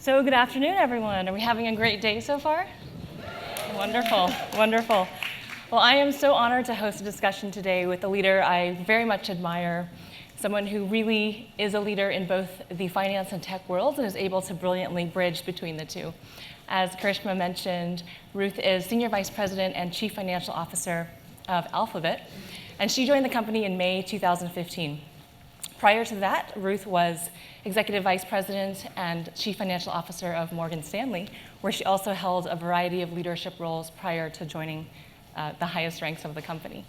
So good afternoon, everyone. Are we having a great day so far? Wonderful, wonderful. Well, I am so honored to host a discussion today with a leader I very much admire, someone who really is a leader in both the finance and tech worlds and is able to brilliantly bridge between the two. As Karishma mentioned, Ruth is Senior Vice President and Chief Financial Officer of Alphabet, and she joined the company in May 2015. Prior to that, Ruth was Executive Vice President and Chief Financial Officer of Morgan Stanley, where she also held a variety of leadership roles prior to joining the highest ranks of the company.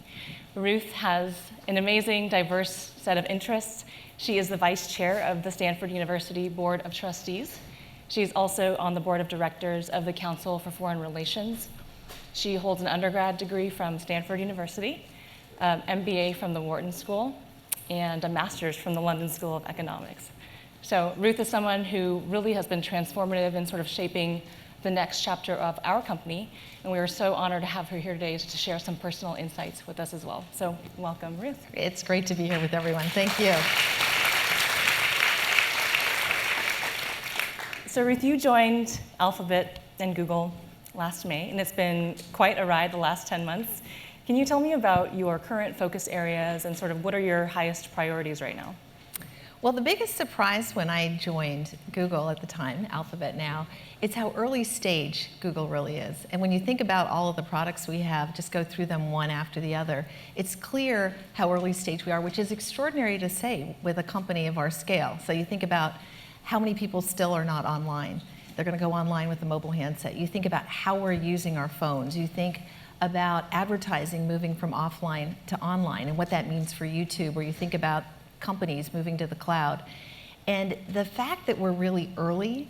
Ruth has an amazing, diverse set of interests. She is the Vice Chair of the Stanford University Board of Trustees. She's also on the Board of Directors of the Council for Foreign Relations. She holds an undergrad degree from Stanford University, MBA from the Wharton School, and a master's from the London School of Economics. So Ruth is someone who really has been transformative in sort of shaping the next chapter of our company, and we are so honored to have her here today to share some personal insights with us as well. So welcome, Ruth. It's great to be here with everyone. Thank you. So Ruth, you joined Alphabet and Google last May, and it's been quite a ride the last 10 months. Can you tell me about your current focus areas and sort of what are your highest priorities right now? Well, the biggest surprise when I joined Google at the time, Alphabet now, is how early stage Google really is. And when you think about all of the products we have, just go through them one after the other, it's clear how early stage we are, which is extraordinary to say with a company of our scale. So you think about how many people still are not online. They're going to go online with a mobile handset. You think about how we're using our phones. You think about advertising moving from offline to online and what that means for YouTube, or you think about companies moving to the cloud. And the fact that we're really early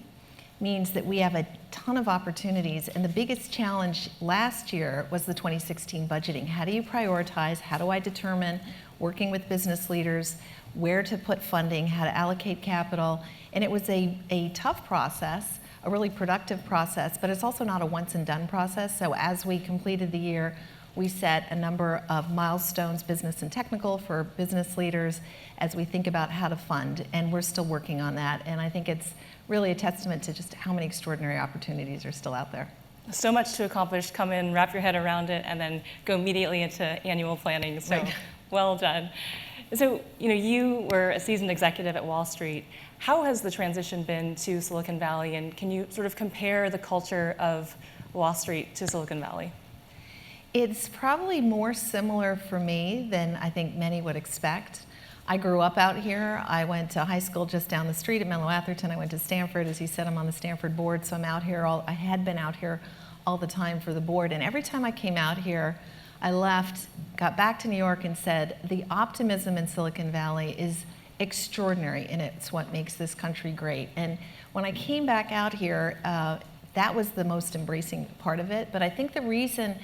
means that we have a ton of opportunities, and the biggest challenge last year was the 2016 budgeting. How do you prioritize? How do I determine, working with business leaders, where to put funding, how to allocate capital? And it was a tough process, a really productive process, but it's also not a once and done process. So as we completed the year, we set a number of milestones, business and technical, for business leaders as we think about how to fund, and we're still working on that. And I think it's really a testament to just how many extraordinary opportunities are still out there. So much to accomplish, come in, wrap your head around it, and then go immediately into annual planning. So right. Well done. So you were a seasoned executive at Wall Street. How has the transition been to Silicon Valley, and can you sort of compare the culture of Wall Street to Silicon Valley? It's probably more similar for me than I think many would expect. I grew up out here. I went to high school just down the street at Menlo Atherton. I went to Stanford. As you said, I'm on the Stanford board, so I'm out here. I had been out here all the time for the board, and every time I came out here, I left, got back to New York, and said, the optimism in Silicon Valley is extraordinary, and it's what makes this country great. And when I came back out here, that was the most embracing part of it. But I think the reason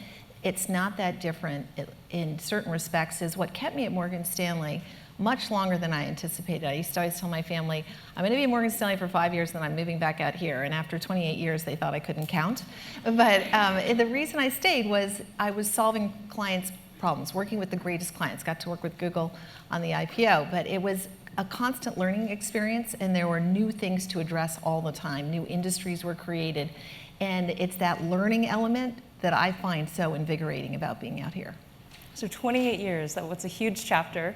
it's not that different in certain respects is what kept me at Morgan Stanley much longer than I anticipated. I used to always tell my family, I'm going to be at Morgan Stanley for 5 years, then I'm moving back out here. And after 28 years, they thought I couldn't count. But the reason I stayed was I was solving clients' problems, working with the greatest clients. Got to work with Google on the IPO, but it was a constant learning experience, and there were new things to address all the time. New industries were created. And it's that learning element that I find so invigorating about being out here. So 28 years, that's a huge chapter.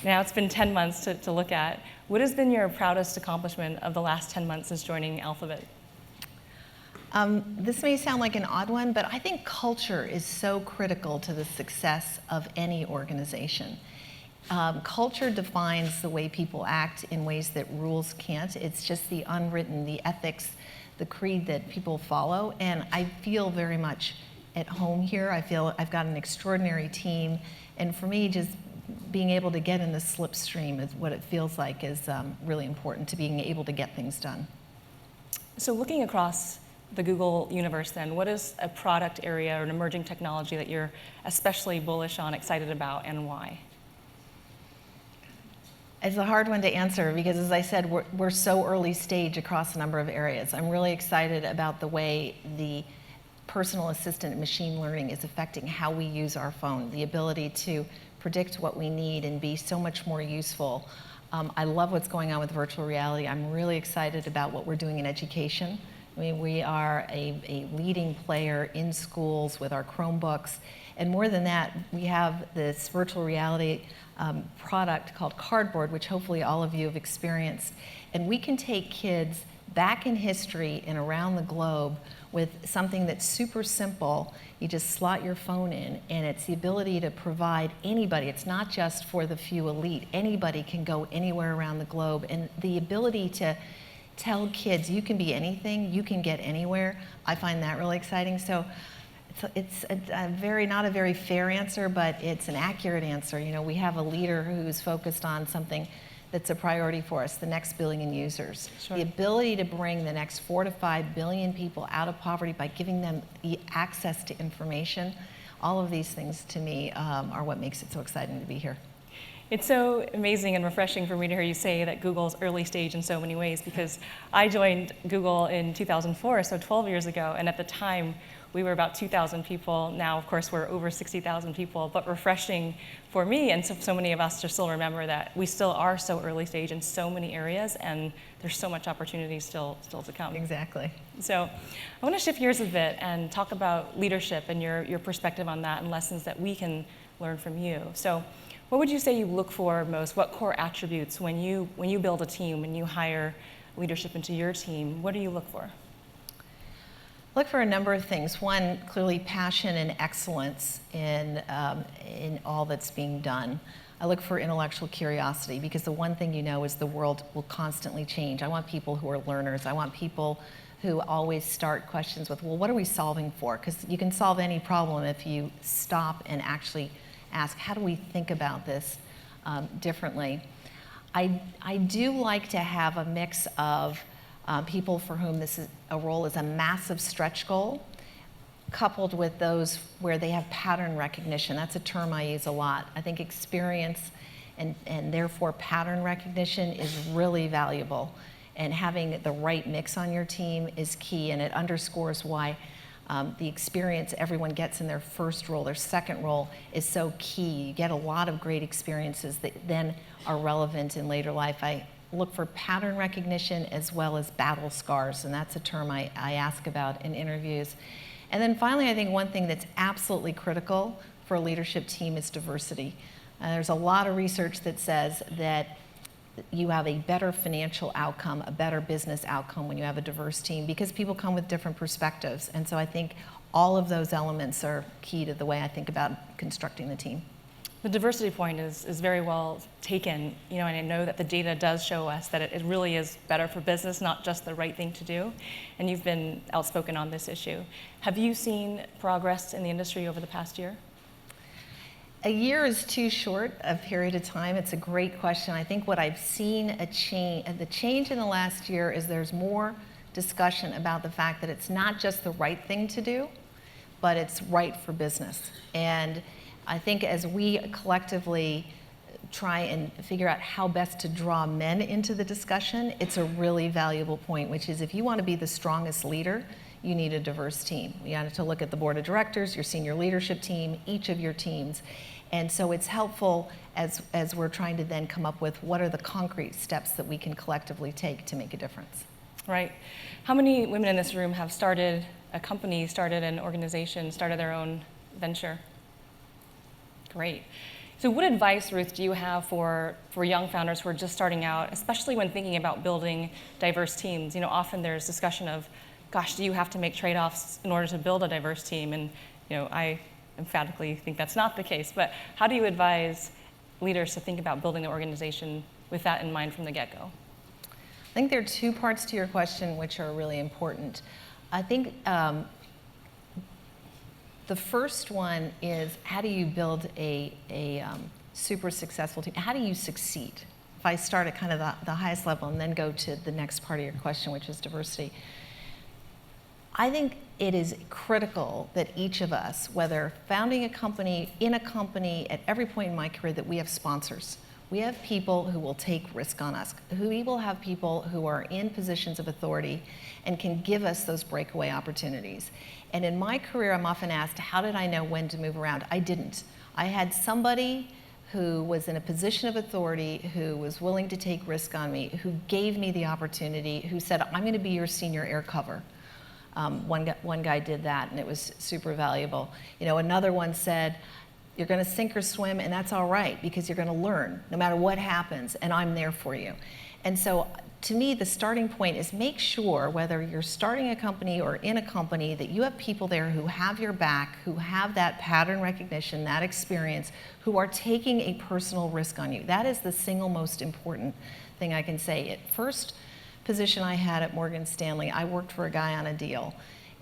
Now it's been 10 months to look at. What has been your proudest accomplishment of the last 10 months since joining Alphabet? This may sound like an odd one, but I think culture is so critical to the success of any organization. Culture defines the way people act in ways that rules can't. It's just the unwritten, the ethics, the creed that people follow, and I feel very much at home here. I feel I've got an extraordinary team, and for me, just being able to get in the slipstream is what it feels like is really important to being able to get things done. So looking across the Google universe then, what is a product area or an emerging technology that you're especially bullish on, excited about, and why? It's a hard one to answer because, as I said, we're so early stage across a number of areas. I'm really excited about the way the personal assistant machine learning is affecting how we use our phone, the ability to predict what we need and be so much more useful. I love what's going on with virtual reality. I'm really excited about what we're doing in education. I mean, we are a leading player in schools with our Chromebooks. And more than that, we have this virtual reality product called Cardboard, which hopefully all of you have experienced. And we can take kids back in history and around the globe with something that's super simple. You just slot your phone in, and it's the ability to provide anybody. It's not just for the few elite. Anybody can go anywhere around the globe. And the ability to tell kids you can be anything, you can get anywhere, I find that really exciting. So it's not a very fair answer, but it's an accurate answer. You know, we have a leader who's focused on something that's a priority for us, the next billion users. Sure. The ability to bring the next 4 to 5 billion people out of poverty by giving them access to information, all of these things to me are what makes it so exciting to be here. It's so amazing and refreshing for me to hear you say that Google's early stage in so many ways, because I joined Google in 2004, so 12 years ago, and at the time we were about 2,000 people. Now, of course, we're over 60,000 people, but refreshing for me and so many of us to still remember that we still are so early stage in so many areas, and there's so much opportunity still to come. Exactly. So I want to shift gears a bit and talk about leadership and your perspective on that and lessons that we can learn from you. So what would you say you look for most? What core attributes when you build a team, when you hire leadership into your team, what do you look for? Look for a number of things. One, clearly passion and excellence in all that's being done. I look for intellectual curiosity, because the one thing you know is the world will constantly change. I want people who are learners. I want people who always start questions with, well, what are we solving for? Because you can solve any problem if you stop and actually ask, how do we think about this differently? I do like to have a mix of people for whom a role is a massive stretch goal, coupled with those where they have pattern recognition. That's a term I use a lot. I think experience and therefore pattern recognition is really valuable. And having the right mix on your team is key, and it underscores why the experience everyone gets in their first role, their second role, is so key. You get a lot of great experiences that then are relevant in later life. I look for pattern recognition as well as battle scars, and that's a term I ask about in interviews. And then finally, I think one thing that's absolutely critical for a leadership team is diversity. There's a lot of research that says that you have a better financial outcome, a better business outcome when you have a diverse team, because people come with different perspectives. And so I think all of those elements are key to the way I think about constructing the team. The diversity point is very well taken, you know, and I know that the data does show us that it really is better for business, not just the right thing to do. And you've been outspoken on this issue. Have you seen progress in the industry over the past year? A year is too short a period of time. It's a great question. I think what I've seen the change in the last year is there's more discussion about the fact that it's not just the right thing to do, but it's right for business. And I think as we collectively try and figure out how best to draw men into the discussion, it's a really valuable point, which is if you want to be the strongest leader, you need a diverse team. You have to look at the board of directors, your senior leadership team, each of your teams. And so it's helpful as we're trying to then come up with what are the concrete steps that we can collectively take to make a difference. Right. How many women in this room have started a company, started an organization, started their own venture? Great. So what advice, Ruth, do you have for young founders who are just starting out, especially when thinking about building diverse teams? You know, often there's discussion of, gosh, do you have to make trade-offs in order to build a diverse team? And you know, I emphatically think that's not the case. But how do you advise leaders to think about building the organization with that in mind from the get-go? I think there are two parts to your question which are really important. I think the first one is, how do you build a super successful team? How do you succeed? If I start at kind of the highest level and then go to the next part of your question, which is diversity. I think it is critical that each of us, whether founding a company, in a company, at every point in my career, that we have sponsors. We have people who will take risk on us. We will have people who are in positions of authority and can give us those breakaway opportunities. And in my career, I'm often asked, how did I know when to move around? I didn't. I had somebody who was in a position of authority, who was willing to take risk on me, who gave me the opportunity, who said, I'm going to be your senior air cover. One guy did that, and it was super valuable. Another one said, you're going to sink or swim, and that's all right, because you're going to learn no matter what happens, and I'm there for you. And so to me, the starting point is make sure, whether you're starting a company or in a company, that you have people there who have your back, who have that pattern recognition, that experience, who are taking a personal risk on you. That is the single most important thing I can say. At first position I had at Morgan Stanley, I worked for a guy on a deal.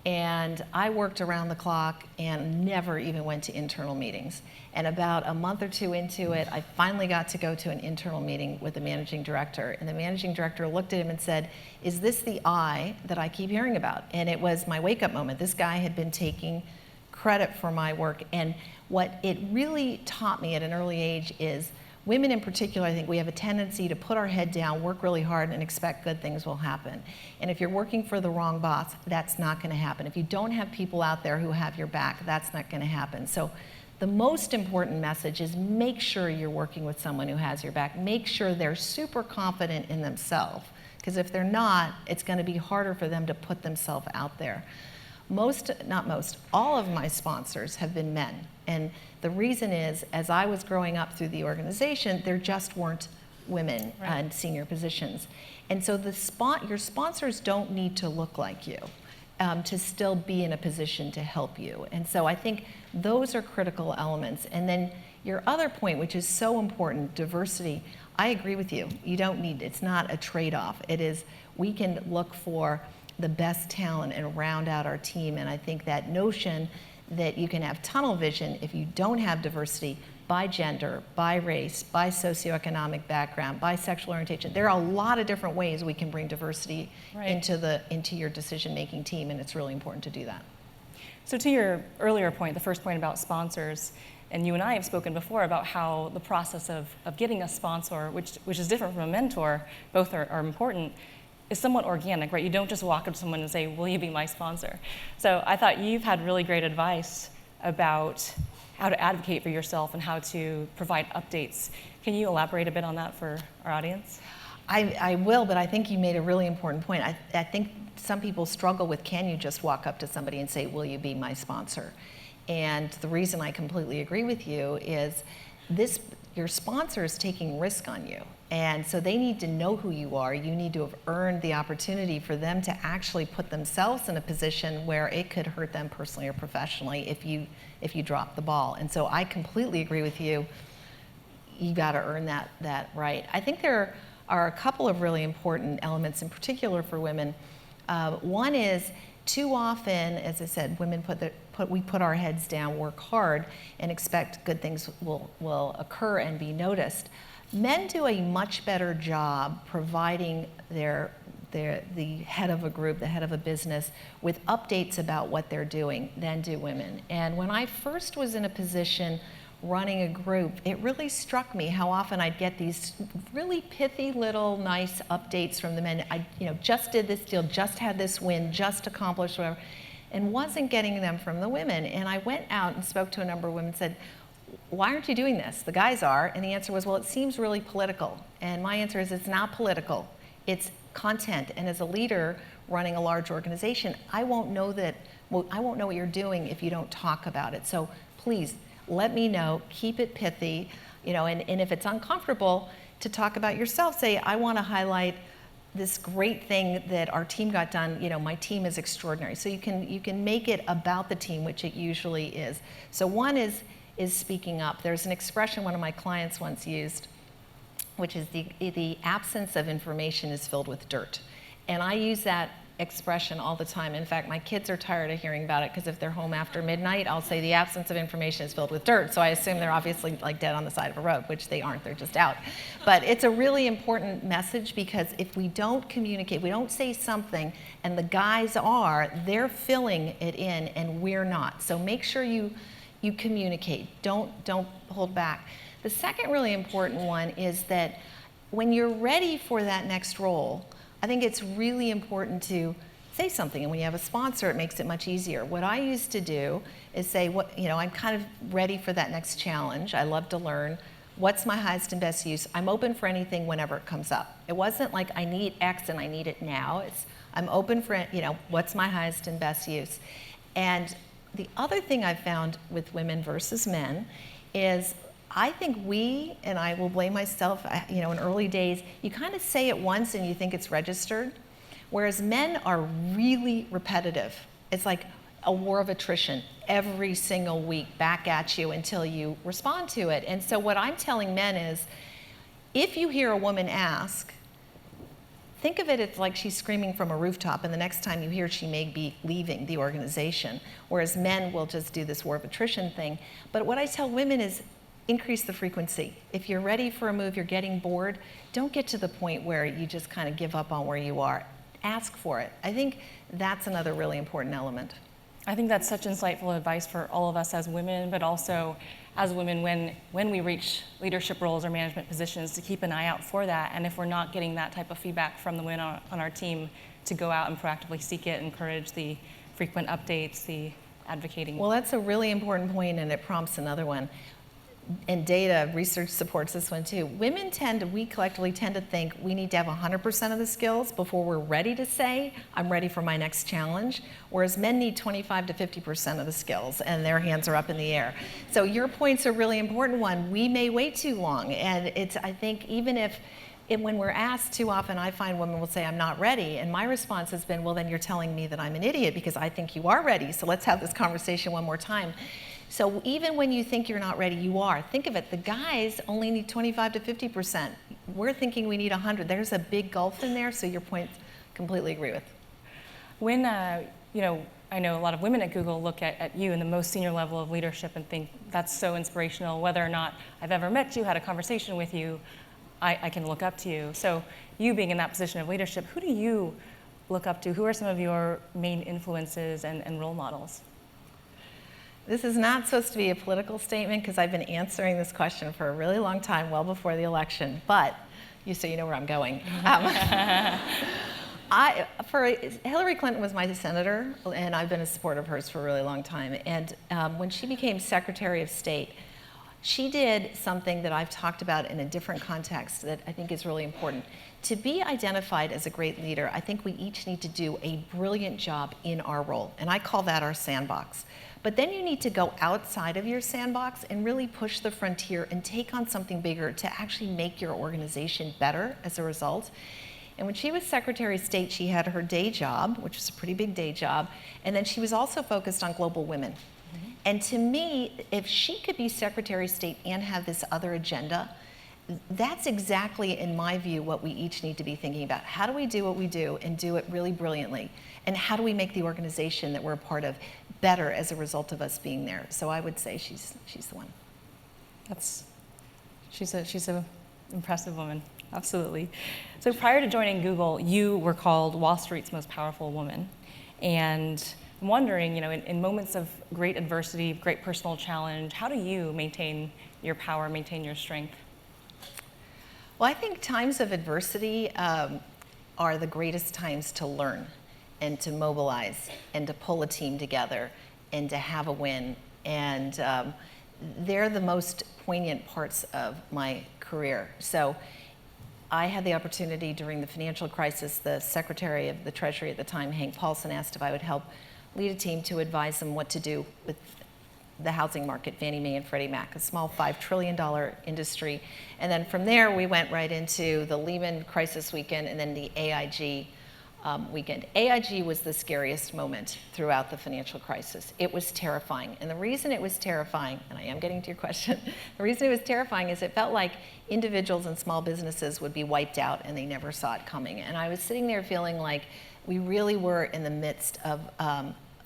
And I worked around the clock and never even went to internal meetings. And about a month or two into it, I finally got to go to an internal meeting with the managing director. And the managing director looked at him and said, is this the I that I keep hearing about? And it was my wake-up moment. This guy had been taking credit for my work. And what it really taught me at an early age is, women in particular, I think we have a tendency to put our head down, work really hard, and expect good things will happen. And if you're working for the wrong boss, that's not going to happen. If you don't have people out there who have your back, that's not going to happen. So the most important message is make sure you're working with someone who has your back. Make sure they're super confident in themselves, because if they're not, it's going to be harder for them to put themselves out there. All of my sponsors have been men. And the reason is, as I was growing up through the organization, there just weren't women in senior positions. And so your sponsors don't need to look like you to still be in a position to help you. And so I think those are critical elements. And then your other point, which is so important, diversity, I agree with you. You don't need, it's not a trade-off. It is, we can look for the best talent and round out our team. And I think that notion that you can have tunnel vision if you don't have diversity by gender, by race, by socioeconomic background, by sexual orientation. There are a lot of different ways we can bring diversity into your decision-making team, and it's really important to do that. So to your earlier point, the first point about sponsors, and you and I have spoken before about how the process of getting a sponsor, which is different from a mentor, both are important, is somewhat organic, right? You don't just walk up to someone and say, will you be my sponsor? So I thought you've had really great advice about how to advocate for yourself and how to provide updates. Can you elaborate a bit on that for our audience? I will, but I think you made a really important point. I think some people struggle with, can you just walk up to somebody and say, will you be my sponsor? And the reason I completely agree with you is your sponsor is taking risk on you. And so they need to know who you are. You need to have earned the opportunity for them to actually put themselves in a position where it could hurt them personally or professionally if you drop the ball. And so I completely agree with you. You got to earn that right. I think there are a couple of really important elements, in particular for women. One is, too often, as I said, women we put our heads down, work hard, and expect good things will occur and be noticed. Men do a much better job providing the head of a group, the head of a business, with updates about what they're doing than do women. And when I first was in a position running a group, it really struck me how often I'd get these really pithy little nice updates from the men. I just did this deal, just had this win, just accomplished whatever, and wasn't getting them from the women. And I went out and spoke to a number of women and said, why aren't you doing this? The guys are. And the answer was, well, it seems really political. And my answer is, it's not political. It's content. And as a leader running a large organization, I won't know what you're doing if you don't talk about it. So please, let me know, keep it pithy, and if it's uncomfortable to talk about yourself, say, I want to highlight this great thing that our team got done. My team is extraordinary. So you can make it about the team, which it usually is. So one is speaking up. There's an expression one of my clients once used, which is the absence of information is filled with dirt. And I use that expression all the time. In fact, my kids are tired of hearing about it, because if they're home after midnight, I'll say the absence of information is filled with dirt. So I assume they're obviously dead on the side of a road, which they aren't, they're just out. But it's a really important message, because if we don't communicate, we don't say something, and the guys they're filling it in and we're not. So make sure you communicate, don't hold back. The second really important one is that when you're ready for that next role, I think it's really important to say something. And when you have a sponsor, it makes it much easier. What I used to do is say, I'm kind of ready for that next challenge. I love to learn. What's my highest and best use? I'm open for anything whenever it comes up. It wasn't like I need X and I need it now. I'm open for, what's my highest and best use? And the other thing I've found with women versus men is I think and I will blame myself, in early days, you kind of say it once and you think it's registered, whereas men are really repetitive. It's like a war of attrition every single week back at you until you respond to it. And so what I'm telling men is, if you hear a woman ask, think of it as like she's screaming from a rooftop, and the next time you hear she may be leaving the organization, whereas men will just do this war of attrition thing. But what I tell women is increase the frequency. If you're ready for a move, you're getting bored, don't get to the point where you just kind of give up on where you are. Ask for it. I think that's another really important element. I think that's such insightful advice for all of us as women, but also as women when we reach leadership roles or management positions, to keep an eye out for that. And if we're not getting that type of feedback from the women on our team, to go out and proactively seek it, encourage the frequent updates, the advocating. Well, that's a really important point, and it prompts another one. And data research supports this one too. We collectively tend to think we need to have 100% of the skills before we're ready to say, I'm ready for my next challenge, whereas men need 25 to 50% of the skills, and their hands are up in the air. So your point's a really important one. We may wait too long, and I think even when we're asked too often, I find women will say, I'm not ready, and my response has been, well, then you're telling me that I'm an idiot because I think you are ready, so let's have this conversation one more time. So even when you think you're not ready, you are. Think of it, the guys only need 25 to 50%. We're thinking we need 100. There's a big gulf in there, so your point, completely agree with. When, I know a lot of women at Google look at you in the most senior level of leadership and think that's so inspirational. Whether or not I've ever met you, had a conversation with you, I can look up to you. So you being in that position of leadership, who do you look up to? Who are some of your main influences and role models? This is not supposed to be a political statement because I've been answering this question for a really long time, well before the election, but so you know where I'm going. Hillary Clinton was my senator, and I've been a supporter of hers for a really long time. And when she became Secretary of State, she did something that I've talked about in a different context that I think is really important. To be identified as a great leader, I think we each need to do a brilliant job in our role, and I call that our sandbox. But then you need to go outside of your sandbox and really push the frontier and take on something bigger to actually make your organization better as a result. And when she was Secretary of State, she had her day job, which was a pretty big day job, and then she was also focused on global women. Mm-hmm. And to me, if she could be Secretary of State and have this other agenda, that's exactly, in my view, what we each need to be thinking about. How do we do what we do and do it really brilliantly? And how do we make the organization that we're a part of better as a result of us being there? So I would say she's the one. She's an impressive woman, absolutely. So prior to joining Google, you were called Wall Street's most powerful woman. And I'm wondering, in moments of great adversity, great personal challenge, how do you maintain your power, maintain your strength? Well, I think times of adversity are the greatest times to learn and to mobilize and to pull a team together and to have a win. And they're the most poignant parts of my career. So I had the opportunity during the financial crisis. The Secretary of the Treasury at the time, Hank Paulson, asked if I would help lead a team to advise them what to do with the housing market, Fannie Mae and Freddie Mac, a small $5 trillion industry. And then from there, we went right into the Lehman crisis weekend and then the AIG weekend. AIG was the scariest moment throughout the financial crisis. It was terrifying. And the reason it was terrifying, and I am getting to your question, the reason it was terrifying is it felt like individuals and small businesses would be wiped out and they never saw it coming. And I was sitting there feeling like we really were in the midst of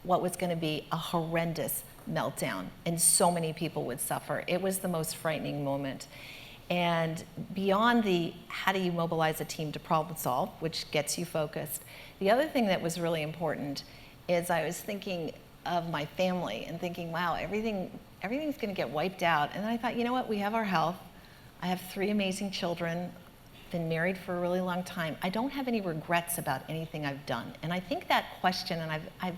what was going to be a horrendous meltdown, and so many people would suffer. It was the most frightening moment. And beyond the how do you mobilize a team to problem solve, which gets you focused, the other thing that was really important is I was thinking of my family and thinking, wow, everything's going to get wiped out. And then I thought, you know what, we have our health. I have 3 amazing children, been married for a really long time. I don't have any regrets about anything I've done. And I think that question, and I've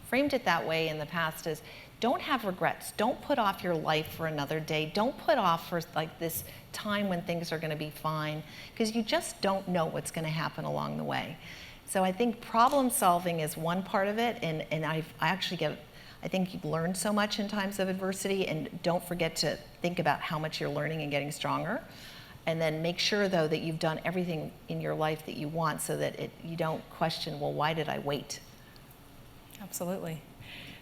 framed it that way in the past, is Don't have regrets. Don't put off your life for another day. Don't put off for like this time when things are going to be fine, because you just don't know what's going to happen along the way. So I think problem solving is one part of it, and I think you've learned so much in times of adversity, and don't forget to think about how much you're learning and getting stronger. And then make sure, though, that you've done everything in your life that you want, so that you don't question, well, why did I wait? Absolutely.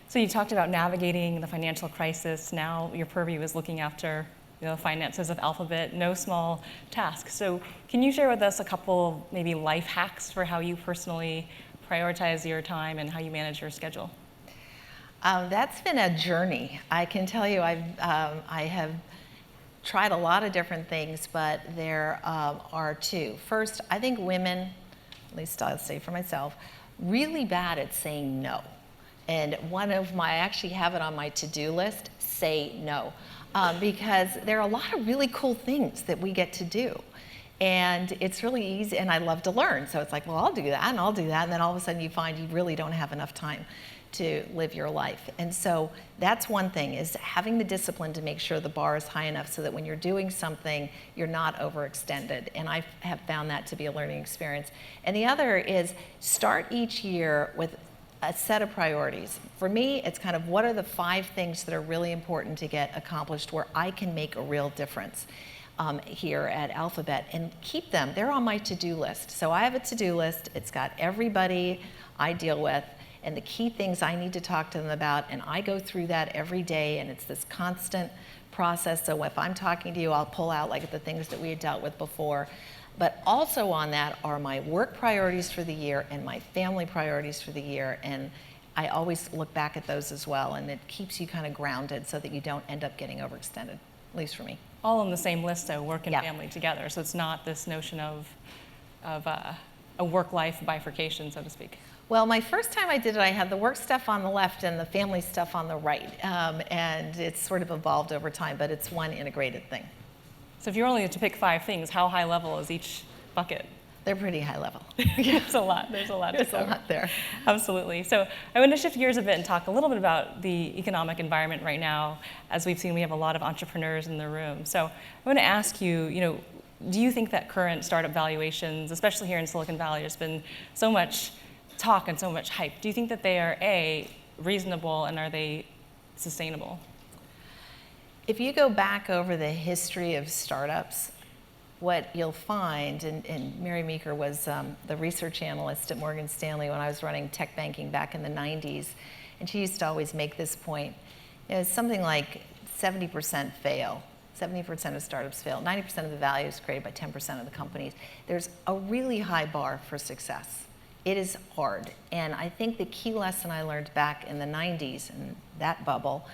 So you talked about navigating the financial crisis. Now your purview is looking after the finances of Alphabet, no small task. So can you share with us a couple maybe life hacks for how you personally prioritize your time and how you manage your schedule? That's been a journey. I can tell you, I have tried a lot of different things, but there are two. First, I think women, at least I'll say for myself, really bad at saying no. And I actually have it on my to-do list, say no. Because there are a lot of really cool things that we get to do. And it's really easy, and I love to learn. So it's like, well, I'll do that, and I'll do that. And then all of a sudden you find you really don't have enough time to live your life. And so that's one thing, is having the discipline to make sure the bar is high enough so that when you're doing something, you're not overextended. And I have found that to be a learning experience. And the other is start each year with a set of priorities. For me, it's kind of what are the 5 things that are really important to get accomplished where I can make a real difference here at Alphabet, and keep them. They're on my to-do list. So I have a to-do list. It's got everybody I deal with and the key things I need to talk to them about, and I go through that every day, and it's this constant process. So if I'm talking to you, I'll pull out like the things that we had dealt with before. But also on that are my work priorities for the year and my family priorities for the year, and I always look back at those as well, and it keeps you kind of grounded so that you don't end up getting overextended, at least for me. All on the same list, though, work and Yeah. family together. So it's not this notion of a work-life bifurcation, so to speak. Well, my first time I did it, I had the work stuff on the left and the family stuff on the right, and it's sort of evolved over time, but it's one integrated thing. So if you're only to pick 5 things, how high level is each bucket? They're pretty high level. There's a lot. There's a lot. There's a lot there. Absolutely. So I want to shift gears a bit and talk a little bit about the economic environment right now. As we've seen, we have a lot of entrepreneurs in the room. So I want to ask you, do you think that current startup valuations, especially here in Silicon Valley, there's been so much talk and so much hype. Do you think that they are, A, reasonable, and are they sustainable? If you go back over the history of startups, what you'll find, and Mary Meeker was the research analyst at Morgan Stanley when I was running tech banking back in the 90s, and she used to always make this point. Something like 70% fail. 70% of startups fail. 90% of the value is created by 10% of the companies. There's a really high bar for success. It is hard. And I think the key lesson I learned back in the 90s, and that bubble,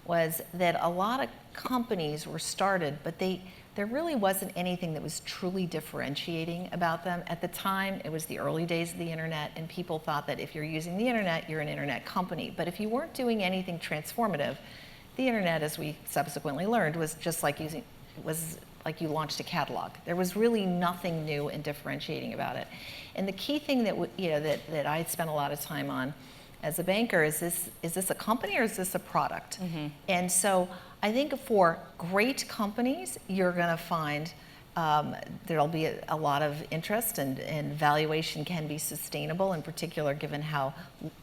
was that a lot of companies were started, but there really wasn't anything that was truly differentiating about them. At the time, it was the early days of the internet, and people thought that if you're using the internet, you're an internet company. But if you weren't doing anything transformative, the internet, as we subsequently learned, was just like you launched a catalog. There was really nothing new and differentiating about it. And the key thing that I spent a lot of time on as a banker is this a company or is this a product? Mm-hmm. And so I think for great companies, you're going to find there'll be a lot of interest, and valuation can be sustainable, in particular given how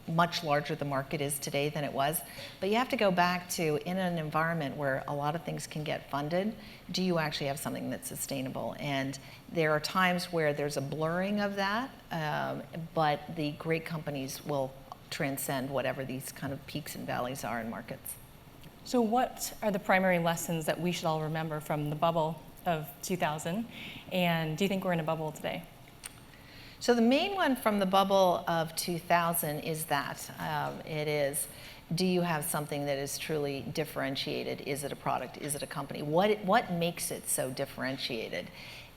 much larger the market is today than it was. But you have to go back to, in an environment where a lot of things can get funded, do you actually have something that's sustainable? And there are times where there's a blurring of that, but the great companies will transcend whatever these kind of peaks and valleys are in markets. So what are the primary lessons that we should all remember from the bubble of 2000, and do you think we're in a bubble today? So the main one from the bubble of 2000 is that it is, do you have something that is truly differentiated? Is it a product? Is it a company? What makes it so differentiated?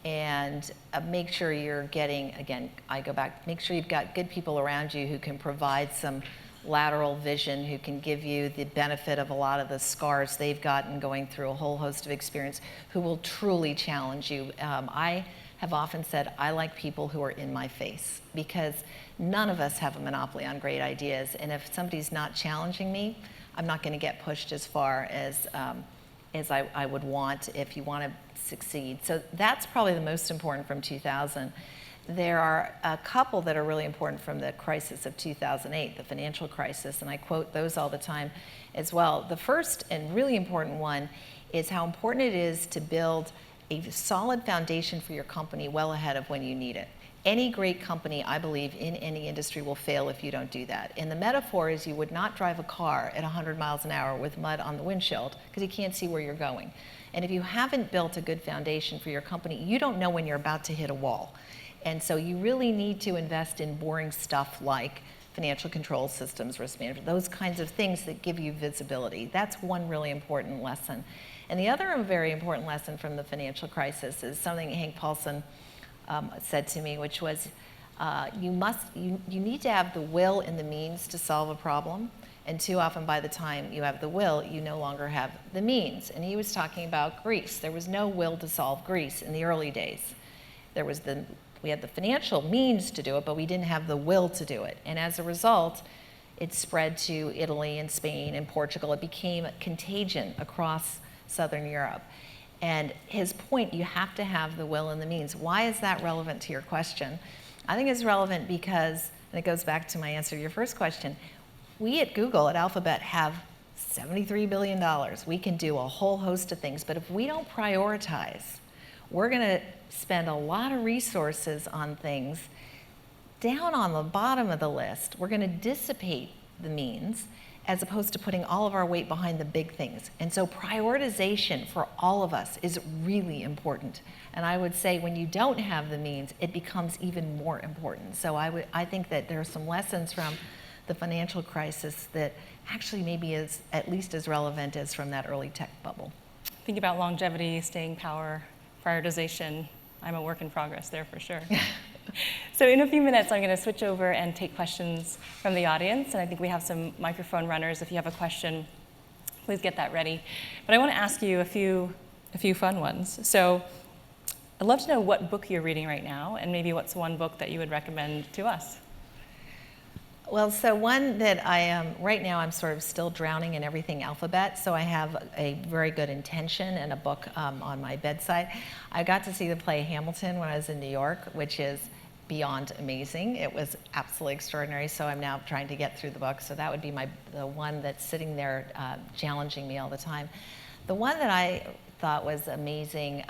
And make sure you're getting, again, I go back, make sure you've got good people around you who can provide some lateral vision, who can give you the benefit of a lot of the scars they've gotten going through a whole host of experience, who will truly challenge you. I have often said I like people who are in my face, because none of us have a monopoly on great ideas, and if somebody's not challenging me, I'm not going to get pushed as far as I would want if you want to succeed. So that's probably the most important from 2000. There are a couple that are really important from the crisis of 2008, the financial crisis, and I quote those all the time as well. The first and really important one is how important it is to build a solid foundation for your company well ahead of when you need it. Any great company, I believe, in any industry will fail if you don't do that. And the metaphor is you would not drive a car at 100 miles an hour with mud on the windshield because you can't see where you're going. And if you haven't built a good foundation for your company, you don't know when you're about to hit a wall. And so you really need to invest in boring stuff like financial control systems, risk management, those kinds of things that give you visibility. That's one really important lesson. And the other very important lesson from the financial crisis is something Hank Paulson said to me, which was you need to have the will and the means to solve a problem. And too often by the time you have the will, you no longer have the means. And he was talking about Greece. There was no will to solve Greece in the early days. We had the financial means to do it, but we didn't have the will to do it. And as a result, it spread to Italy and Spain and Portugal. It became a contagion across Southern Europe. And his point, you have to have the will and the means. Why is that relevant to your question? I think it's relevant because, and it goes back to my answer to your first question, we at Google, at Alphabet, have $73 billion. We can do a whole host of things, but if we don't prioritize, we're going to spend a lot of resources on things down on the bottom of the list. We're going to dissipate the means as opposed to putting all of our weight behind the big things. And so prioritization for all of us is really important. And I would say when you don't have the means, it becomes even more important. So I think that there are some lessons from the financial crisis that actually maybe is at least as relevant as from that early tech bubble. Think about longevity, staying power, prioritization. I'm a work in progress there for sure. So in a few minutes, I'm going to switch over and take questions from the audience. And I think we have some microphone runners. If you have a question, please get that ready. But I want to ask you a few fun ones. So I'd love to know what book you're reading right now, and maybe what's one book that you would recommend to us. Well, so one that I am, right now I'm sort of still drowning in everything Alphabet, so I have a very good intention and a book on my bedside. I got to see the play Hamilton when I was in New York, which is beyond amazing. It was absolutely extraordinary, so I'm now trying to get through the book, so that would be the one that's sitting there challenging me all the time. The one that I thought was amazing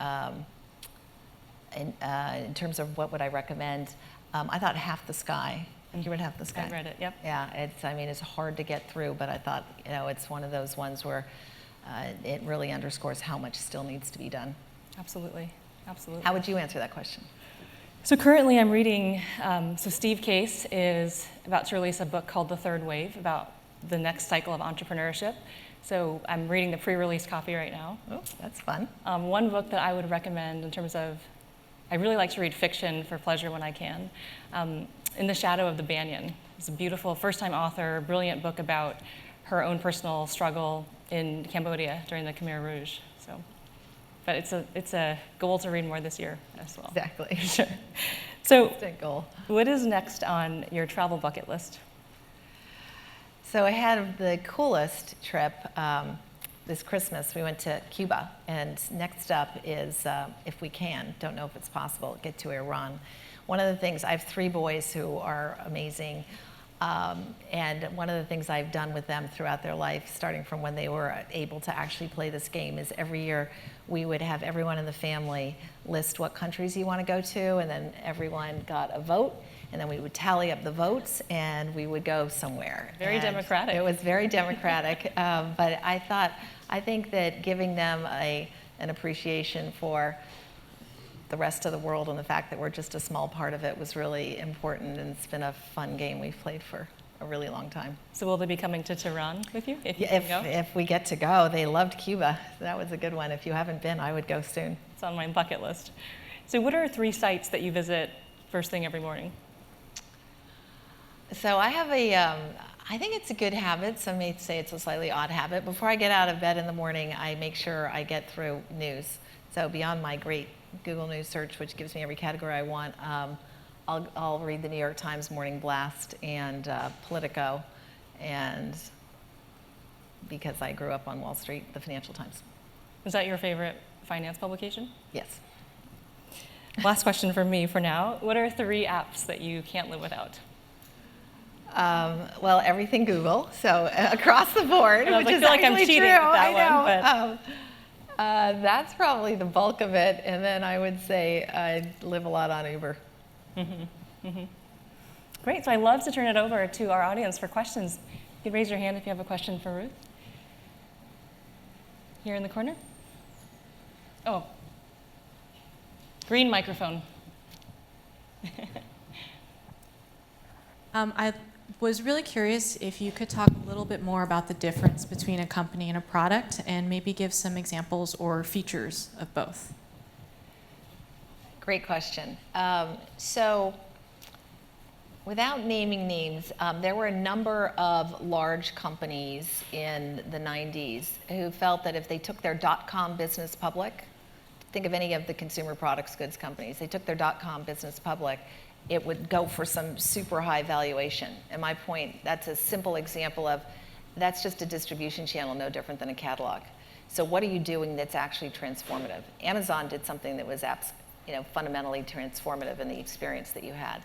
in terms of what would I recommend, I thought Half the Sky. You read Half the Sky? I read it, yep. Yeah, it's hard to get through, but I thought, it's one of those ones where it really underscores how much still needs to be done. Absolutely, absolutely. How would you answer that question? So currently I'm reading, so Steve Case is about to release a book called The Third Wave about the next cycle of entrepreneurship. So I'm reading the pre-release copy right now. Oh, that's fun. One book that I would recommend in terms of, I really like to read fiction for pleasure when I can. In the Shadow of the Banyan. It's a beautiful first-time author, brilliant book about her own personal struggle in Cambodia during the Khmer Rouge. So, but it's a goal to read more this year as well. Exactly. Sure. So, Distinct goal. What is next on your travel bucket list? So I had the coolest trip this Christmas. We went to Cuba, and next up is, if we can, don't know if it's possible, get to Iran. One of the things, I have 3 boys who are amazing, and one of the things I've done with them throughout their life, starting from when they were able to actually play this game, is every year we would have everyone in the family list what countries you want to go to, and then everyone got a vote, and then we would tally up the votes, and we would go somewhere. Very democratic. It was very democratic, but I think that giving them an appreciation for the rest of the world and the fact that we're just a small part of it was really important, and it's been a fun game we've played for a really long time. So will they be coming to Tehran with you if you can go? If we get to go. They loved Cuba. That was a good one. If you haven't been, I would go soon. It's on my bucket list. So what are 3 sites that you visit first thing every morning? So I have I think it's a good habit. Some may say it's a slightly odd habit. Before I get out of bed in the morning, I make sure I get through news. So beyond my great Google News search, which gives me every category I want, I'll read the New York Times Morning Blast and Politico, and because I grew up on Wall Street, the Financial Times. Is that your favorite finance publication? Yes. Last question from me for now. What are 3 apps that you can't live without? Well, everything Google, so across the board, I which feel is like I'm actually cheating true. with that I know. one, That's probably the bulk of it, and then I would say I live a lot on Uber. Great, so I'd love to turn it over to our audience for questions. You can raise your hand if you have a question for Ruth. Here in the corner. Oh, green microphone. I was really curious if you could talk a little bit more about the difference between a company and a product, and maybe give some examples or features of both. Great question. So, without naming names, there were a number of large companies in the 90s who felt that if they took their .com business public, think of any of the consumer products goods companies, they took their .com business public, it would go for some super high valuation. And my point, that's a simple example of, that's just a distribution channel, no different than a catalog. So what are you doing that's actually transformative? Amazon did something that was fundamentally transformative in the experience that you had.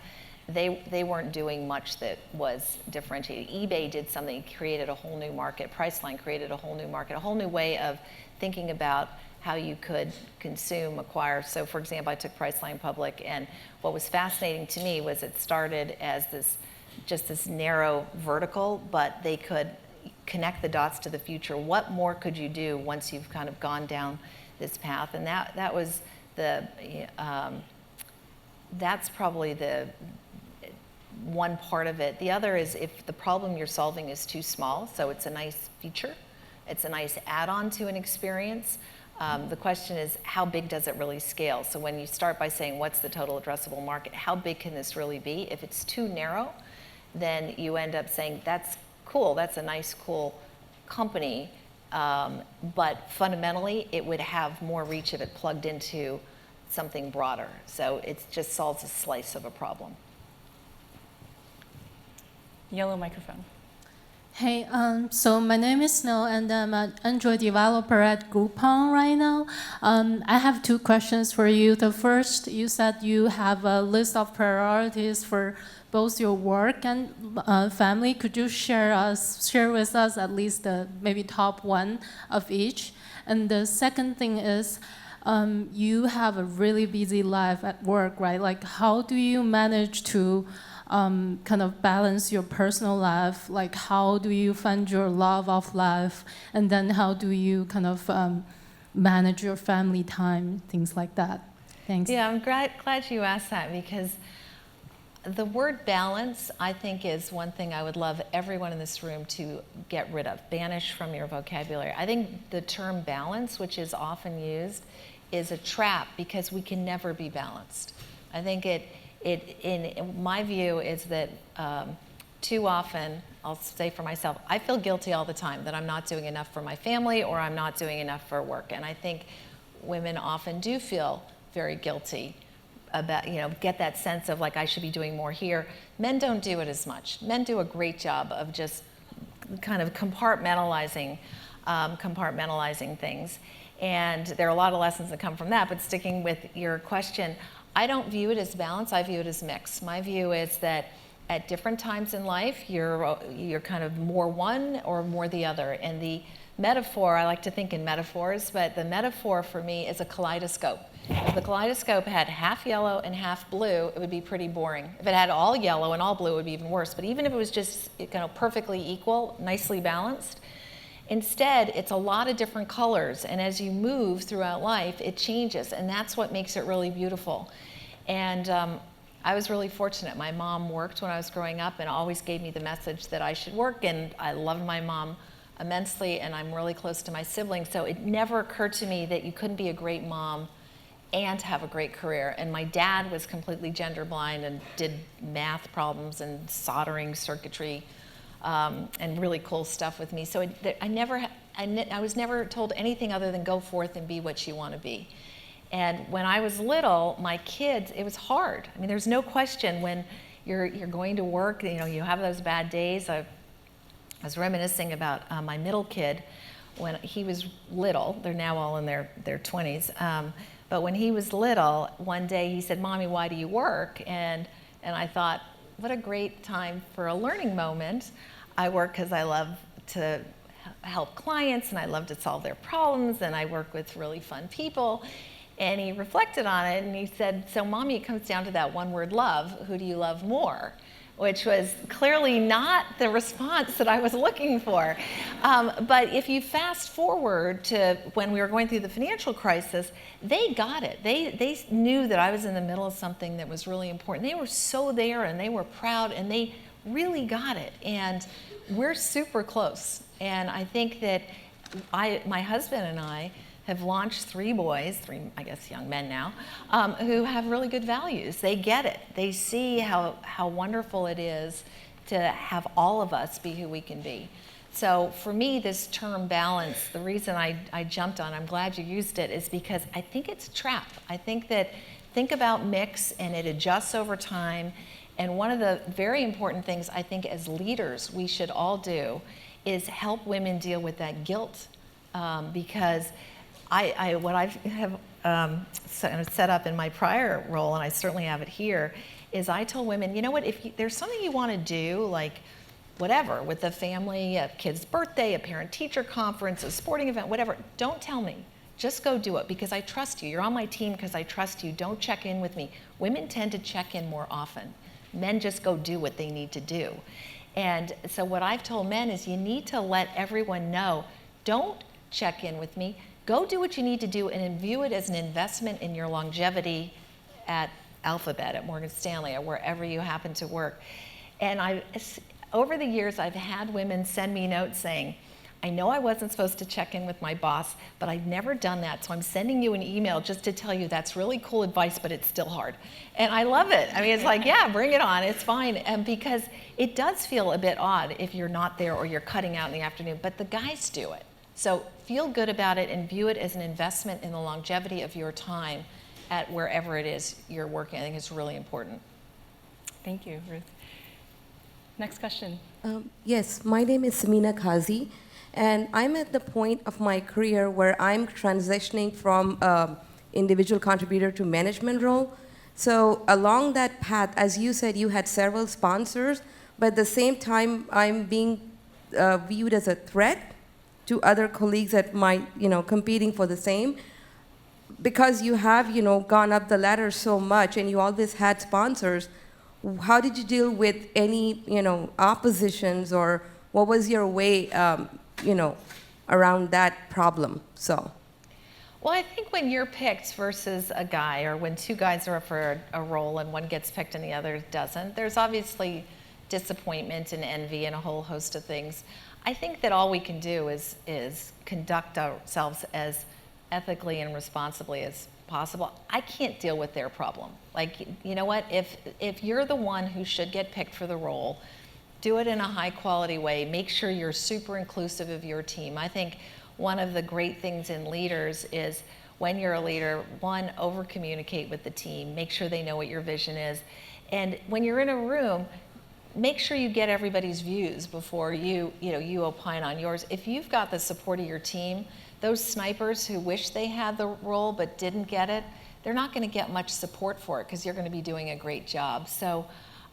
They weren't doing much that was differentiated. eBay did something, created a whole new market. Priceline created a whole new market, a whole new way of thinking about how you could consume, acquire. So for example, I took Priceline public, and what was fascinating to me was it started as just this narrow vertical, but they could connect the dots to the future. What more could you do once you've kind of gone down this path? And that was that's probably the one part of it. The other is if the problem you're solving is too small, so it's a nice feature, it's a nice add-on to an experience. The question is, how big does it really scale? So when you start by saying, what's the total addressable market? How big can this really be? If it's too narrow, then you end up saying, that's cool, that's a nice, cool company, but fundamentally, it would have more reach if it plugged into something broader. So it just solves a slice of a problem. Yellow microphone. Hey, so my name is Snow, and I'm an Android developer at Groupon right now. I have 2 questions for you. The first, you said you have a list of priorities for both your work and family. Could you share with us at least the maybe top 1 of each? And the second thing is, you have a really busy life at work, right? Like, how do you manage to kind of balance your personal life? Like, how do you find your love of life? And then how do you kind of manage your family time, things like that? Thanks. Yeah, I'm glad you asked that, because the word balance, I think, is one thing I would love everyone in this room to get rid of, banish from your vocabulary. I think the term balance, which is often used, is a trap because we can never be balanced. I think in my view is that too often, I'll say for myself, I feel guilty all the time that I'm not doing enough for my family or I'm not doing enough for work. And I think women often do feel very guilty about, get that sense of like, I should be doing more here. Men don't do it as much. Men do a great job of just kind of compartmentalizing things. And there are a lot of lessons that come from that, but sticking with your question, I don't view it as balance, I view it as mix. My view is that at different times in life, you're kind of more one or more the other. And the metaphor, I like to think in metaphors, but the metaphor for me is a kaleidoscope. If the kaleidoscope had half yellow and half blue, it would be pretty boring. If it had all yellow and all blue, it would be even worse. But even if it was just perfectly equal, nicely balanced, instead, it's a lot of different colors, and as you move throughout life, it changes, and that's what makes it really beautiful. And I was really fortunate. My mom worked when I was growing up and always gave me the message that I should work, and I loved my mom immensely, and I'm really close to my siblings, so it never occurred to me that you couldn't be a great mom and have a great career. And my dad was completely gender blind and did math problems and soldering circuitry, and really cool stuff with me. So I was never told anything other than go forth and be what you want to be. And when I was little, my kids, it was hard. I mean, there's no question when you're going to work, you have those bad days. I was reminiscing about my middle kid when he was little. They're now all in their 20s. But when he was little, one day he said, "Mommy, why do you work?" And I thought, what a great time for a learning moment. I work because I love to help clients and I love to solve their problems and I work with really fun people. And he reflected on it and he said, "So Mommy, it comes down to that one word, love. Who do you love more?" Which was clearly not the response that I was looking for. But if you fast forward to when we were going through the financial crisis, they got it. They knew that I was in the middle of something that was really important. They were so there and they were proud and they really got it. And we're super close. And I think that my husband and I have launched 3 boys, 3, I guess, young men now, who have really good values. They get it. They see how wonderful it is to have all of us be who we can be. So for me, this term balance, the reason I jumped on, I'm glad you used it, is because I think it's a trap. I think about mix and it adjusts over time. And one of the very important things I think as leaders we should all do is help women deal with that guilt, because what I have set up in my prior role, and I certainly have it here, is I told women, you know what, if there's something you want to do, like whatever, with the family, a kid's birthday, a parent-teacher conference, a sporting event, whatever, don't tell me. Just go do it because I trust you. You're on my team because I trust you. Don't check in with me. Women tend to check in more often. Men just go do what they need to do. And so what I've told men is you need to let everyone know, don't check in with me. Go do what you need to do and view it as an investment in your longevity at Alphabet, at Morgan Stanley, or wherever you happen to work. And over the years, I've had women send me notes saying, "I know I wasn't supposed to check in with my boss, but I've never done that, so I'm sending you an email just to tell you that's really cool advice, but it's still hard." And I love it. I mean, it's like, yeah, bring it on, it's fine. And because it does feel a bit odd if you're not there or you're cutting out in the afternoon, but the guys do it. So feel good about it and view it as an investment in the longevity of your time at wherever it is you're working. I think it's really important. Thank you, Ruth. Next question. Yes, my name is Samina Kazi, and I'm at the point of my career where I'm transitioning from individual contributor to management role. So along that path, as you said, you had several sponsors, but at the same time, I'm being viewed as a threat to other colleagues that might, competing for the same. Because you have, gone up the ladder so much and you always had sponsors, how did you deal with any, oppositions, or what was your way, around that problem? So. Well, I think when you're picked versus a guy, or when 2 guys are up for a role and one gets picked and the other doesn't, there's obviously disappointment and envy and a whole host of things. I think that all we can do is conduct ourselves as ethically and responsibly as possible. I can't deal with their problem. Like, you know what? If you're the one who should get picked for the role, do it in a high quality way. Make sure you're super inclusive of your team. I think one of the great things in leaders is when you're a leader, 1, over communicate with the team. Make sure they know what your vision is. And when you're in a room, make sure you get everybody's views before you opine on yours. If you've got the support of your team, those snipers who wish they had the role but didn't get it, they're not going to get much support for it because you're going to be doing a great job. So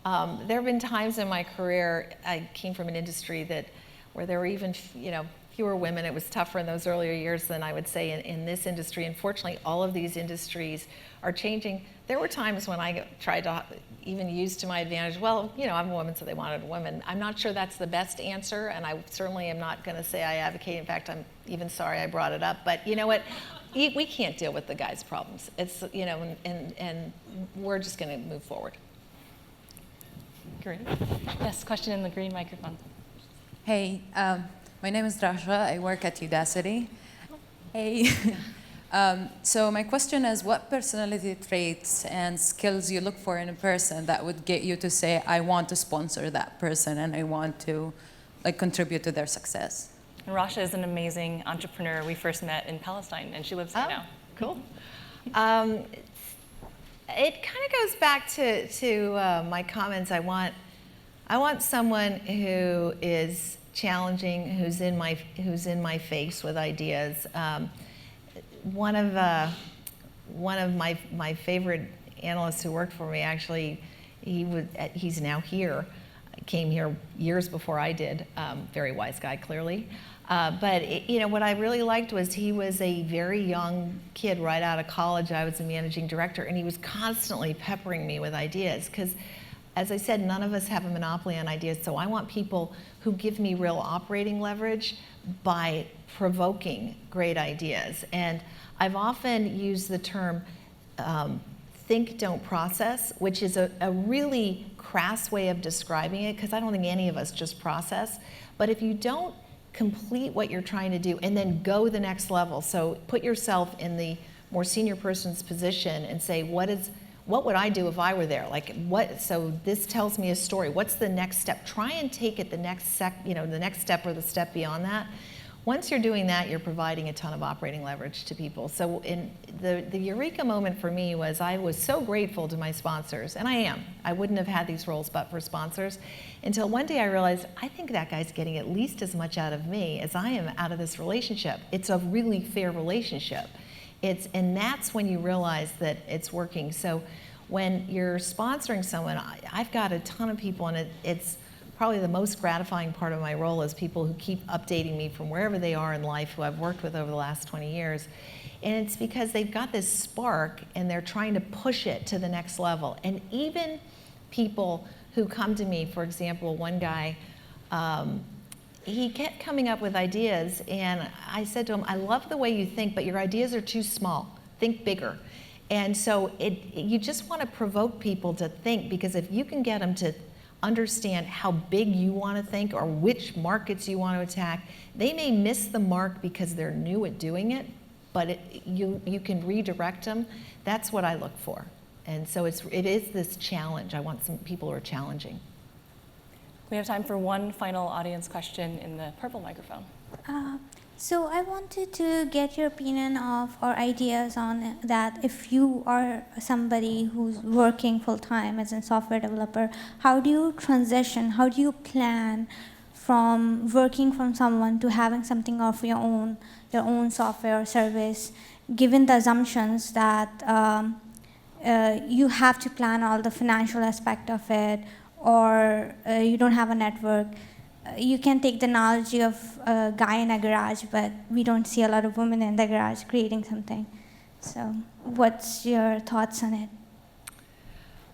there have been times in my career, I came from an industry where there were even fewer women. It was tougher in those earlier years than I would say in this industry. Unfortunately, all of these industries are changing. There were times when I tried to even use to my advantage, well, I'm a woman, so they wanted a woman. I'm not sure that's the best answer, and I certainly am not going to say I advocate. In fact, I'm even sorry I brought it up. But you know what? We can't deal with the guys' problems. It's, and we're just going to move forward. Great. Yes, question in the green microphone. Hey, my name is Rasha. I work at Udacity. Hey. So my question is, what personality traits and skills you look for in a person that would get you to say, I want to sponsor that person and I want to contribute to their success? And Rasha is an amazing entrepreneur. We first met in Palestine, and she lives there now. Cool. It kind of goes back to my comments. I want someone who is challenging, who's in my face with ideas. One of my favorite analysts who worked for me, actually, he's now here. Came here years before I did. Very wise guy, clearly. But what I really liked was he was a very young kid right out of college. I was a managing director, and he was constantly peppering me with ideas because, as I said, none of us have a monopoly on ideas. So I want people who give me real operating leverage by provoking great ideas. And I've often used the term think, don't process, which is a really crass way of describing it, because I don't think any of us just process. But if you don't complete what you're trying to do and then go the next level, so put yourself in the more senior person's position and say, what would I do if I were there? So this tells me a story. What's the next step? Try and take it the next step or the step beyond that. Once you're doing that, you're providing a ton of operating leverage to people. So in the eureka moment for me was I was so grateful to my sponsors, and I am. I wouldn't have had these roles but for sponsors, until one day I realized, I think that guy's getting at least as much out of me as I am out of this relationship. It's a really fair relationship. And that's when you realize that it's working. So when you're sponsoring someone, I've got a ton of people, and it's probably the most gratifying part of my role is people who keep updating me from wherever they are in life, who I've worked with over the last 20 years. And it's because they've got this spark and they're trying to push it to the next level. And even people who come to me, for example, one guy, he kept coming up with ideas, and I said to him, I love the way you think, but your ideas are too small. Think bigger. And so you just want to provoke people to think, because if you can get them to understand how big you want to think or which markets you want to attack, they may miss the mark because they're new at doing it, but you can redirect them. That's what I look for. And so it is this challenge. I want some people who are challenging. We have time for one final audience question in the purple microphone. So I wanted to get your opinion of or ideas on that. If you are somebody who's working full-time as a software developer, how do you transition? How do you plan from working from someone to having something of your own software or service, given the assumptions that you have to plan all the financial aspect of it, or you don't have a network? You can take the analogy of a guy in a garage, but we don't see a lot of women in the garage creating something. So what's your thoughts on it?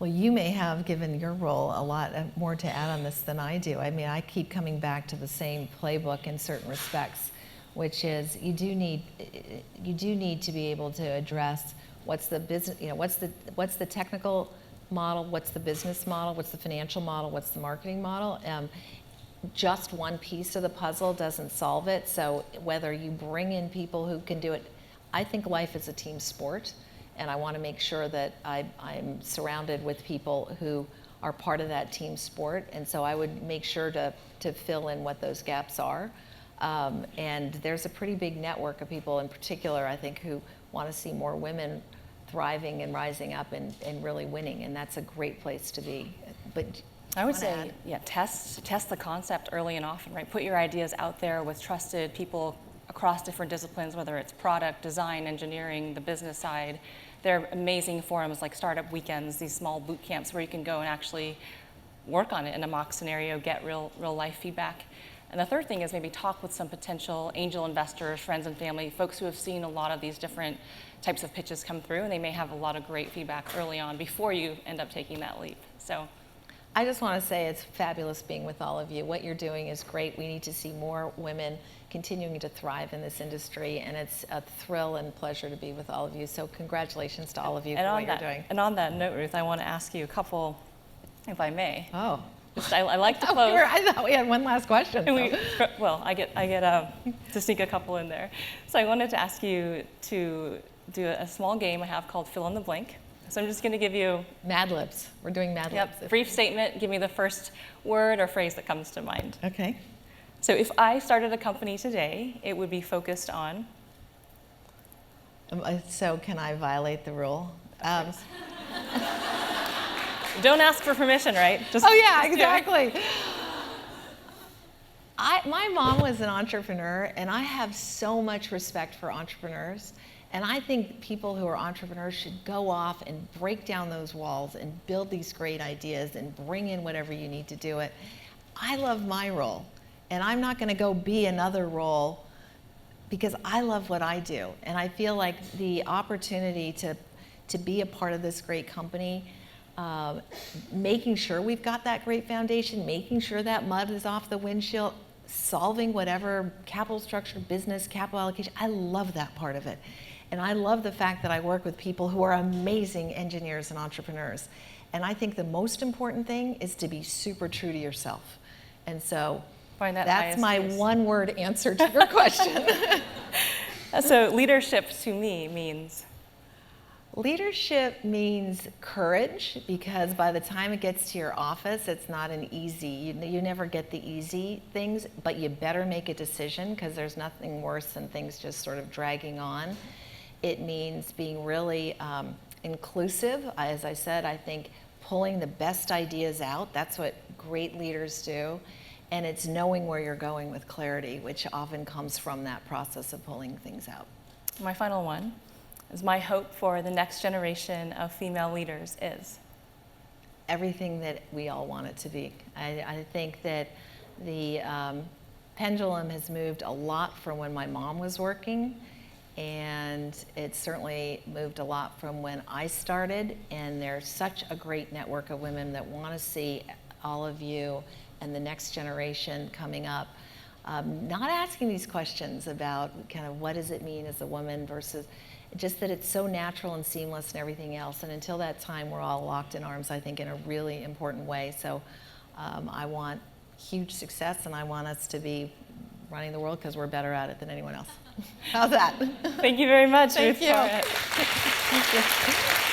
Well, you may have, given your role, a lot more to add on this than I do. I mean, I keep coming back to the same playbook in certain respects, which is you do need to be able to address what's the business, what's the technical model, what's the business model, what's the financial model, what's the marketing model. Just one piece of the puzzle doesn't solve it. So whether you bring in people who can do it, I think life is a team sport, and I want to make sure that I'm surrounded with people who are part of that team sport. And so I would make sure to fill in what those gaps are. And there's a pretty big network of people in particular, I think, who want to see more women thriving and rising up and really winning, and that's a great place to be. But I would say, test the concept early and often, right? Put your ideas out there with trusted people across different disciplines, whether it's product, design, engineering, the business side. There are amazing forums like Startup Weekends, these small boot camps where you can go and actually work on it in a mock scenario, get real life feedback. And the third thing is maybe talk with some potential angel investors, friends and family, folks who have seen a lot of these different types of pitches come through, and they may have a lot of great feedback early on before you end up taking that leap. So I just want to say it's fabulous being with all of you. What you're doing is great. We need to see more women continuing to thrive in this industry, and it's a thrill and pleasure to be with all of you. So congratulations to all of you for what you're doing. And on that note, Ruth, I want to ask you a couple, if I may. Oh. I like to close. I thought we had one last question. Well, I get to sneak a couple in there. So I wanted to ask you to do a small game I have called Fill in the Blank. So I'm just going to give you Mad Libs. We're doing Mad Libs. Yep. Brief statement. Give me the first word or phrase that comes to mind. Okay. So if I started a company today, it would be focused on. So can I violate the rule? Don't ask for permission, right? Oh yeah, exactly. My mom was an entrepreneur, and I have so much respect for entrepreneurs. And I think people who are entrepreneurs should go off and break down those walls and build these great ideas and bring in whatever you need to do it. I love my role, and I'm not going to go be another role because I love what I do. And I feel like the opportunity to be a part of this great company, making sure we've got that great foundation, making sure that mud is off the windshield, solving whatever capital structure, business, capital allocation, I love that part of it. And I love the fact that I work with people who are amazing engineers and entrepreneurs. And I think the most important thing is to be super true to yourself. And so that's my one-word answer to your question. So leadership to me means? Leadership means courage, because by the time it gets to your office, it's not an easy, you never get the easy things, but you better make a decision, because there's nothing worse than things just sort of dragging on. It means being really inclusive. As I said, I think pulling the best ideas out, that's what great leaders do. And it's knowing where you're going with clarity, which often comes from that process of pulling things out. My final one is my hope for the next generation of female leaders is? Everything that we all want it to be. I think that the pendulum has moved a lot from when my mom was working, and it certainly moved a lot from when I started, and there's such a great network of women that want to see all of you and the next generation coming up, not asking these questions about kind of what does it mean as a woman versus just that it's so natural and seamless and everything else. And until that time, we're all locked in arms, I think, in a really important way. So I want huge success, and I want us to be running the world because we're better at it than anyone else. How's that? Thank you very much, Ruth Thank you. Porat. Thank you.